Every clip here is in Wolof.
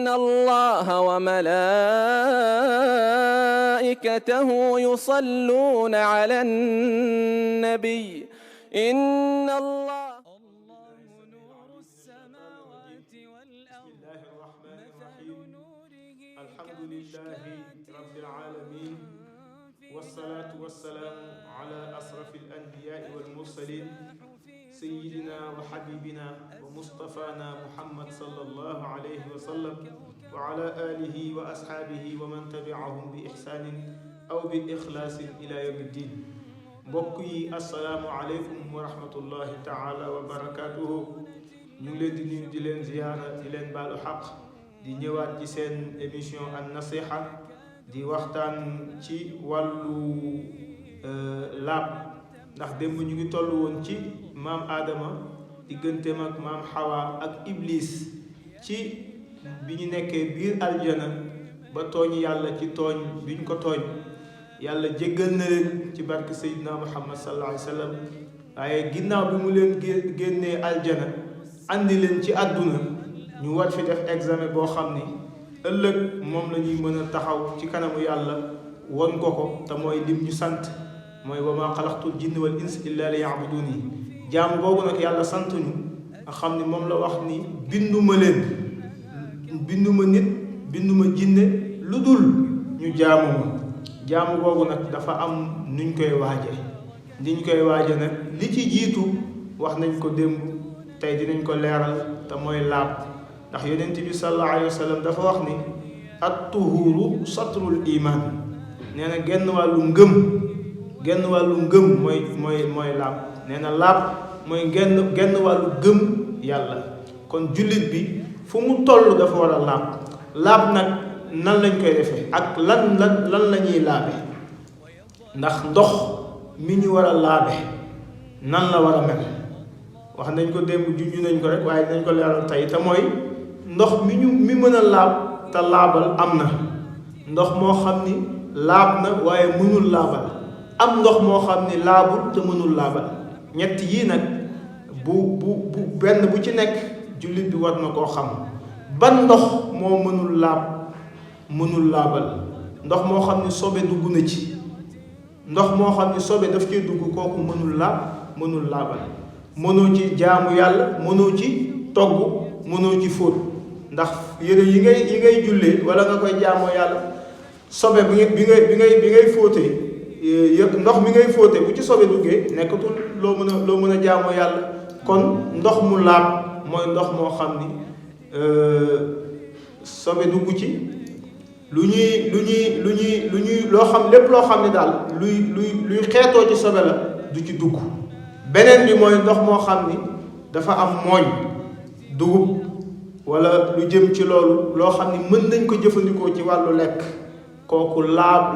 إن الله وملائكته يصلون على النبي إن الله نور السماوات والأرض مثل نوره الحمد لله رب العالمين والصلاة والسلام على أشرف الأنبياء والمرسلين سيدنا وحبيبنا ومصطفانا محمد صلى الله عليه وسلم وعلى آله وأصحابه ومن تبعهم بإحسان أو بالإخلاص إلى يوم الدين. mbokk yi assalaamu aleykum wa rahmatullahi taala wa barakaatuhu. ñu ngi leen di nuyu di leen ziyaara di leen baalu xaq di ñëwaat ci seen émission an nasiha di waxtaan ci wàllu laab ndax démb ñu ngi toll woon ci maam Adama digganteem ak maam Hawa ak Iblis ci bi ñu nekkee biir aljana ba tooñ yàlla ci tooñ bi ñu ko tooñ yàlla jéggal na leen ci barke Seydina Muhammad sallallahu alayhi wa sallam waaye ginnaaw bi mu leen génnee aljana andi leen ci àdduna ñu war fi def examen boo xam ni ëllëg moom la ñuy mën a taxaw ci kanamu yàlla won ko te mooy lim ñu sant mooy wa maa xalaqtul jinna wal insa illa li ya'buduni jaamu boobu nag yàlla sant ñu nga xam ni moom la wax ni binduma leen binduma nit binduma jinne lu dul ñu jaamu ma jaamu boobu nag dafa am nuñ koy waaje nag li ci jiitu wax nañ ko démb tey dinañ ko leeral te mooy laab ndax yonent bi sallallahu alayhi wa sallam dafa wax ni at-tuhuru satrul iman nee na genn wàllu ngëm mooy laab nee na laab mooy genn wàllu gëm yàlla. kon jullit bi fu mu toll dafa war a laab nag nan lañ koy defee ak lan la ñuy laabe ndax ndox mi ñu war a laabe nan la war a mel wax nañ ko démb junju nañ ko rek waaye dinañ ko leeral tey te mooy ndox mi mën a laab te laabal am na ndox moo xam ni laab na waaye mënul laabal am ndox moo xam ni laabul te mënul laabal ñett yii nag bu benn bu ci nekk jullit bi war na koo xam ban ndox moo mënul laabal ndox moo xam ni sobe dugg na ci ndox moo xam ni sobe daf cee dugg kooku mënul laabal mënoo ci jaamu yàlla mënoo ci togg mënoo ci fóot ndax yére yi ngay jullee wala nga koy jaamoo yàlla sobe bi ngay fóotee ndox mi ngay fóotee bu ci sobe duggee nekkatul loo mën a jaamoo yàlla. kon ndox mu laab mooy ndox moo xam ni sobe dugg ci lu ñuy loo xam lépp loo xam ni daal luy xeetoo ci sobe la du ci dugg. beneen bi mooy ndox moo xam ni dafa am mooñ dugub wala lu jëm ci loolu loo xam ni mën nañ ko jëfandikoo ci wàllu lekk kooku laab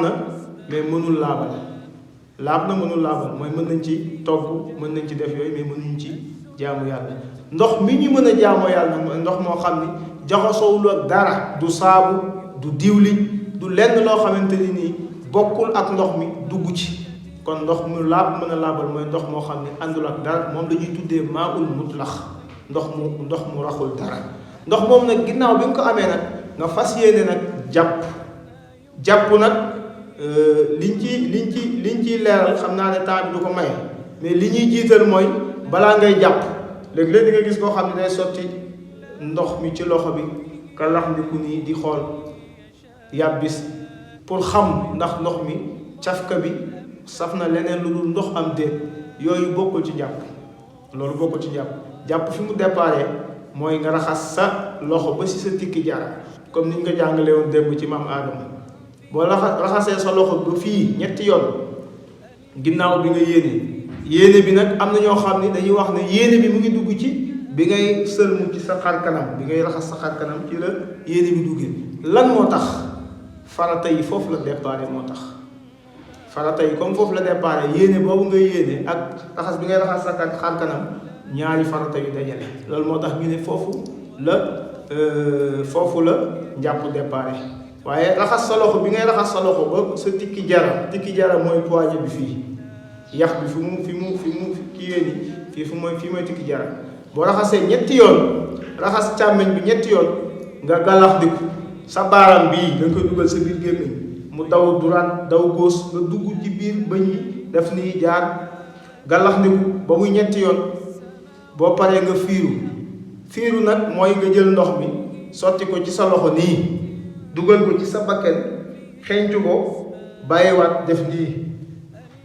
na mais mënul laabal mooy mën nañ ci togg mën nañ ci def yooyu mais mënuñ ci jaamu yàlla. ndox mi ñu mën a jaamoo yàlla mooy ndox moo xam ni jaxasoowul ak dara du saabu du diwli du lenn loo xamante ni nii bokkul ak ndox mi dugg ci. kon ndox mu laab mën a laabal mooy ndox moo xam ne àndul ak dara moom dañuy tuddee maaul mutlax ndox mu raxul dara. ndox moom nag ginnaaw bi nga ko amee nag nga fas yéene nag jàpp nag liñ ciy leeral xam naa ne temps bi du ko maye mais li ñuy jiital mooy balaa ngay jàpp léeg-léeg di nga gis koo xam ne day sotti ndox mi ci loxo bi ka lax ndiku nii di xool yàbbis pour xam ndax ndox mi cafka bi saf na leneen lu dul ndox am déet yooyu bokkul ci jàpp. loolu bokkul ci jàpp fi mu déparé mooy nga raxas sa loxo ba si sa tikki jara comme niñ ko jàngalee woon démb ci maam Adama boo raxasee sa loxo ba fii ñetti yoon ginnaaw bi nga yéene bi nag am na ñoo xam ni dañuy wax ne yéene bi mu ngi dugg ci bi ngay sëlmu ci sa xar kanam bi ngay raxas sa xar kanam ci la yéene bi duggee. lan moo tax farata yi foofu la déparé moo tax farata yi comme foofu la déparé yéene boobu ngay yéene ak raxas bi ngay raxas sa xar kanam ñaari farata yu dajale loolu moo tax ñu ne foofu la njàpp déparé waaye raxas sa loxo bi ngay raxas sa loxo ba sa tikki jara mooy poignet bi fii yax bi fi mu kii yéeni fii mooy tikki jara boo raxasee ñetti yoon raxas càmmeñ bi ñetti yoon nga galax diku sa baaraam bii da nga koy dugal sa biir gémmiñ mu daw droite daw gauche nga dugg ci biir bëñ yi def nii jaar galax diku ba muy ñetti yoon boo paree nga fiiru nag mooy nga jël ndox mi sotti ko ci sa loxo nii dugal ko ci sa bakken xeeñcu ko bàyyiwaat def nii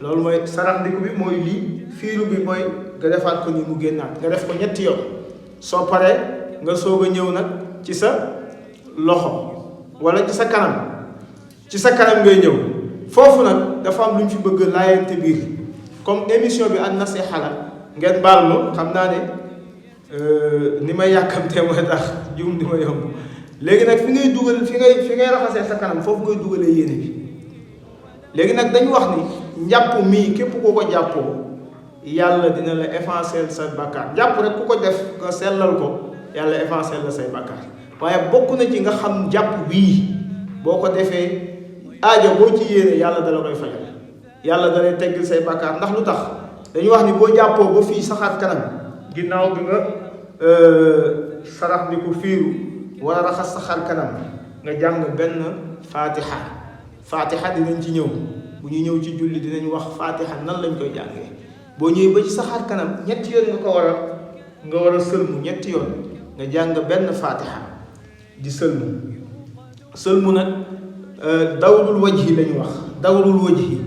loolu mooy sarax ndiku bi mooy lii fiiru bi mooy nga defaat ko nii mu génnaat nga def ko ñetti yoon soo paree nga soog a ñëw nag ci sa loxo wala ci sa kanam ngay ñëw foofu nag dafa am lu ñu fi bëgg laayante biir comme émission bi ak nasiha la ngeen baal ma xam naa ne ni may yàkkamtee mooy tax juum di ma yomb léegi nag fi ngay raxasee sa kanam foofu ngay dugalee yéene bi léegi nag dañu wax ni njàpp mii képp ku ko jàppoo yàlla dina la effacer sa bàkkaar jàpp rek ku ko def nga sellal ko yàlla effacer la say bàkkaar waaye bokk na ci nga xam jàpp bii boo ko defee aajo boo ci yéene yàlla dala koy fajal yàlla dalay teggil say bàkkaar ndax lu tax dañu wax ni boo jàppoo ba fii saxaat kanam ginnaaw bi nga sarax ni ko fiiru wala raxas sa xar kanam nga jàng benn fatiha dinañ ci ñëw bu ñu ñëw ci julli dinañ wax fatiha nan lañ koy jàngee boo ñëwee ba ci sa xar kanam ñetti yoon nga war a sëlmu ñetti yoon nga jàng benn fatiha di sëlmu nag dawrul wajhi lañu wax dawrul wajhi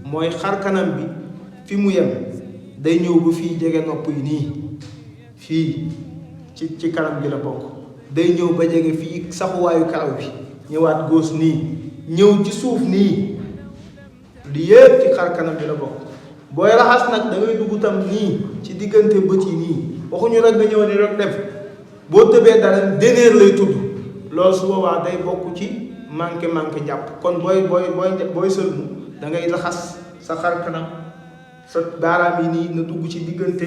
mooy xar kanam bi fi mu yem day ñëw ba fii jege nopp yi nii fii ci kanam bi la bokk day ñëw ba jege fii saxuwaayu karaw bi ñëwaat góos nii ñëw ci suuf nii li yépp ci xar kanam bi la bokk booy raxas nag da ngay dugg tam nii ci diggante bët yi nii waxuñu rek nga ñëw ni rek def boo tëbee dara déneer lay tudd loolu su boobaa day bokk ci manqué jàpp kon booy sëlmu da ngay raxas sa xar kanam sa baaraam yi nii na dugg ci diggante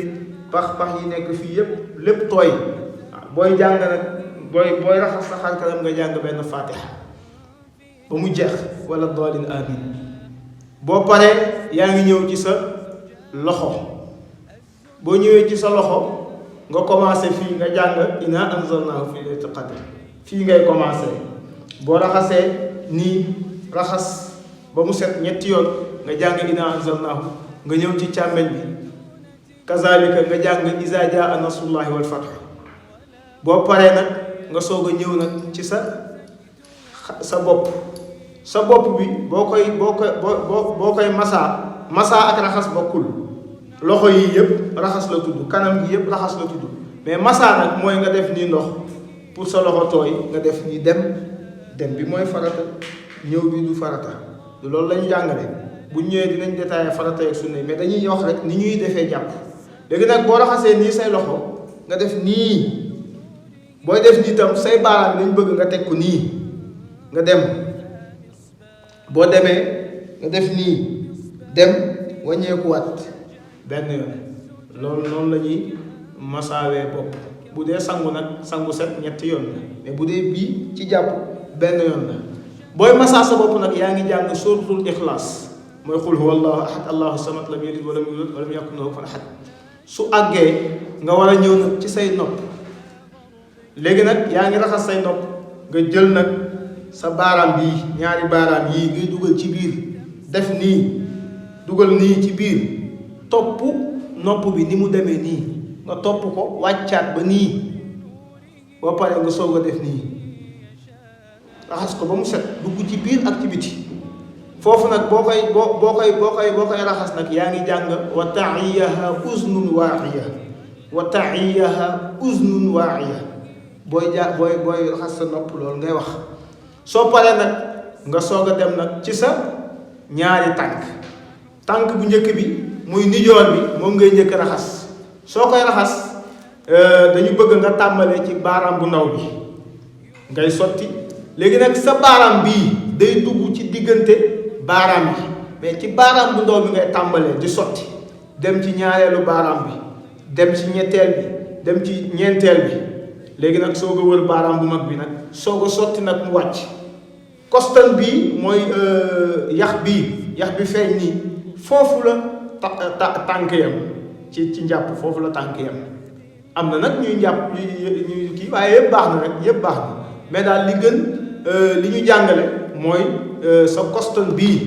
pax yi nekk fii yépp lépp tooy waaw booy jàng nag booy raxas sa xar kanam nga jàng benn fatiha ba mu jeex wala doolin amin boo paree yaa ngi ñëw ci sa loxo boo ñëwee ci sa loxo nga commencé fii nga jàng inna anzalnahu fi laylatil qadr fii ngay commencé boo raxasee nii raxas ba mu set ñetti yoon nga jàng inna anzalnahu nga ñëw ci càmmeñ bi kazalika nga jàng iza jaa nasrullahi wal fath boo paree nag nga soog a ñëw nag ci sa bopp bi boo koy masaa ak raxas bokkul loxo yi yëpp raxas la tudd kanam gi yëpp raxas la tudd mais masaa nag mooy nga def nii ndox pour sa loxo tooy nga def nii dem bi mooy farata ñëw bi du farata du loolu la ñu jàngale bu ñëwee dinañ détaillé farata ak sunna mais dañuy wax rek ni ñuy defee jàpp léegi nag boo raxasee nii say loxo nga def nii booy def nii tam say baaraam lañ bëgg nga teg ko nii nga dem boo demee nga def nii dem wàññeekuwaat benn yoon loolu noonu la ñuy masaawee bopp bu dee sangu nag sangu set ñetti yoon la mais bu dee bii ci jàpp benn yoon la booy masaa sa bopp nag yaa ngi jàng suratul ixlaas mooy xul huwa allahu ahad allahu samad lam yalid walam yulad walam yakun lahu kufuwan ahad su àggee nga war a ñëw nag ci say nopp léegi nag yaa ngi raxas say nopp nga jël nag sa baaraam bii ñaari baaraam yii ngay dugal ci biir def nii dugal nii ci biir topp nopp bi ni mu demee nii nga topp ko wàccaat ba nii boo paree nga soog a def nii raxas ko ba mu set dugg ci biir ak ci biti foofu nag boo koy raxas nag yaa ngi jàng wa ta'iyaha uznun waa'iya booy raxas sa nopp loolu ngay wax soo paree nag nga soog a dem nag ci sa ñaari tànk bu njëkk bi muy nijoor bi moom ngay njëkk raxas soo koy raxas dañu bëgg nga tàmbalee ci baaraam bu ndaw bi ngay sotti léegi nag sa baaraam bii day dugg ci diggante baaraam bi mais ci baaraam bu ndaw bi ngay tàmbalee di sotti dem ci ñaareelu baaraam bi dem ci ñetteel bi dem ci ñeenteel bi léegi nag soog a wër baaraam bu mag bi nag soog a sotti nag mu wàcc kostan bii mooy yax bi feeñ nii foofu la tànk yam ci njàpp foofu la tànk yam am na nag ñuy njàpp ñuy kii waaye yëpp baax na rek yëpp baax na mais daal li gën li ñu jàngale mooy sa koston bii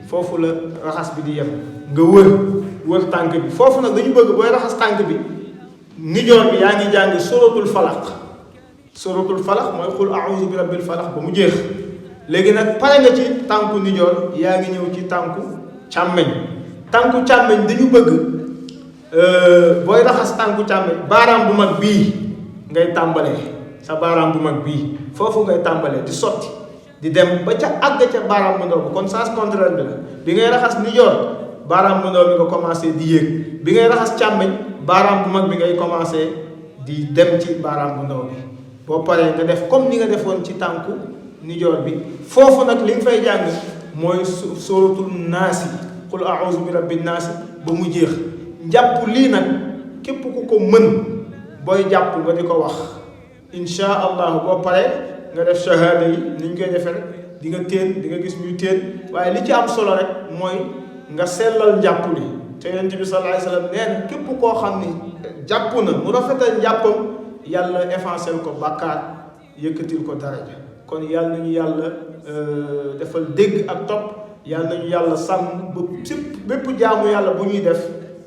foofu la raxas bi di yem nga wër tànk bi foofu nag dañu bëgg booy raxas tànk bi nijoor bi yaa ngi jàng suratul falaq mooy qul a'udhu bi rabbil falaq ba mu jeex léegi nag pare nga ci tànku nijoor yaa ngi ñëw ci tànku càmmeñ dañu bëgg booy raxas tànku càmmeñ baaraam bu mag bii ngay tàmbalee sa baaraam bu mag bii foofu ngay tàmbalee di sotti di dem ba ca àgg ca baaraam bu ndaw bi kon sens contraire bi la bi ngay raxas nijoor baaraam bu ndaw bi nga commencé di yéeg bi ngay raxas càmmeñ baaraam bu mag bi ngay commencé di dem ci baaraam bu ndaw bi boo paree nga def comme ni nga defoon ci tànku nijoor bi foofu nag li nga fay jàng mooy suratul naasi qul a'udhu bi rabbin naasi ba mu jeex njàpp lii nag képp ku ko mën booy jàpp nga di ko wax insha allah boo paree nga def shahada yi ni ñu koy defee rek di nga téen di nga gis ñuy téen waaye li ci am solo rek mooy nga sellal njàpp li te yonent bi sallallahu alayhi wasallam nee na képp koo xam ni jàpp na mu rafetal njàppam yàlla effacé ko bàkkaar yëkkatil ko daraja kon yàlla nañu yàlla defal dégg ak topp yàlla nañu yàlla sàmm ba bépp jaamu yàlla bu ñuy def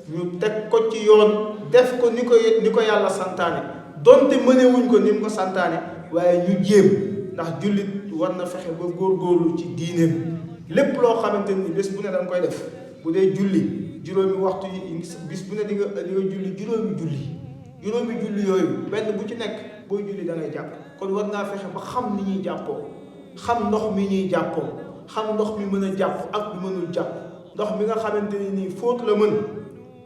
ñu teg ko ci yoon def ko ni ko yàlla santaane donte mënewuñ ko ni mu ko santaane waaye ñu jéem ndax jullit war na fexe ba góorgóorlu ci diineem lépp loo xamante ni bés bu ne danga koy def bu dee julli juróomi waxtu yi bis bu ne di nga julli juróomi julli yooyu benn bu ci nekk booy julli da ngay jàpp kon war ngaa fexe ba xam ni ñuy jàppoo xam ndox mi ñuy jàppoo xam ndox mi mën a jàpp ak bi mënul jàpp ndox mi nga xamante ni nii fóot la mën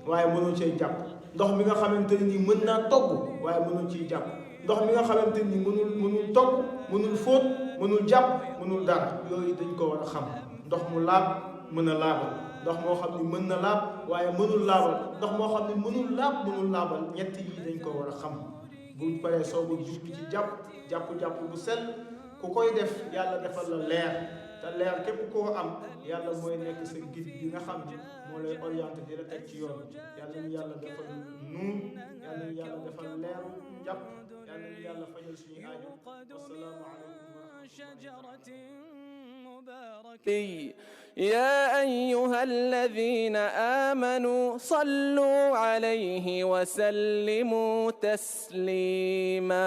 waaye mënul cee jàpp ndox mi nga xamante ni nii mën naa togg waaye mënul ciy jàpp ndox mi nga xamante ni mënul togg mënul fóot mënul jàpp mënul dara yooyu dañ ko war a xam ndox mu laab mën a laabal ndox moo xam ni mën na laab waaye mënul laabal ndox moo xam ni mënul laabal ñett yi dañ ko war a xam buñ paree soobu jubbi ci jàpp bu sell ku koy def yàlla defal la leer te leer képp koo am yàlla mooy nekk sa guide bi nga xam ni moo lay orienté di la teg ci yoon yàlla ñu yàlla defal nuur yàlla ñu yàlla defal leer jàpp yàlla ñu yàlla fajal suñuy aajo wassalaamu aleykum يا أيها الذين آمنوا صلوا عليه وسلموا تسليما